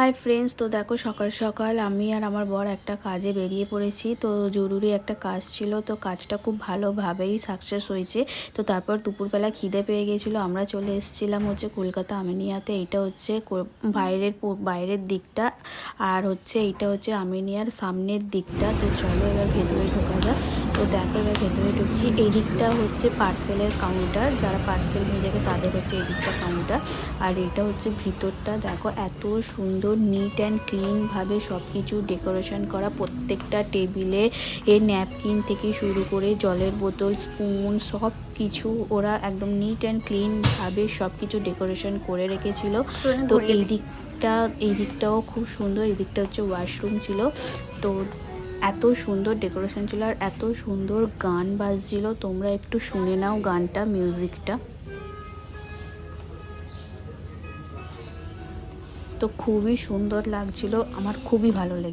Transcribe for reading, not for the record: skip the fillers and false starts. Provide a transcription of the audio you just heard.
Hi friends, তো দেখো সকাল সকাল আমি আর আমার বর একটা কাজে বেরিয়ে পড়েছি। তো জরুরি একটা কাজ ছিল, তো কাজটা খুব ভালোভাবেই সাকসেস হয়েছে। তো তারপর দুপুরবেলা খিদে পেয়ে গিয়েছিলো, আমরা চলে এসেছিলাম হচ্ছে কলকাতা আমিনিয়াতে। এটা হচ্ছে বাইরের দিকটা, আর হচ্ছে এইটা হচ্ছে আমিনিয়ার সামনের দিকটা। তো চলো এবার ভেতরে ঢোকা যাক। তো দেখো এবার ভেতরে ঢুকছি। এই দিকটা হচ্ছে পার্সেলের কাউন্টার, যারা পার্সেল নিয়ে যাবে তাদের হচ্ছে এই দিকটা কাউন্টার। আর এটা হচ্ছে ভিতরটা, দেখো এত সুন্দর নিট অ্যান্ড ক্লিনভাবে সব কিছু ডেকোরেশন করা। প্রত্যেকটা টেবিলে ন্যাপকিন থেকে শুরু করে জলের বোতল, স্পুন, সব কিছু ওরা একদম নিট অ্যান্ড ক্লিনভাবে সব কিছু ডেকোরেশন করে রেখেছিল। তো এই দিকটাও খুব সুন্দর। এই দিকটা হচ্ছে ওয়াশরুম ছিল। তো এত সুন্দর ডেকোরেশন ছিল আর এত সুন্দর গান বাজছিল, তোমরা একটু শুনে নাও গানটা, মিউজিকটা। তো খুবই সুন্দর লাগছিল, আমার খুবই ভালো লেগেছে।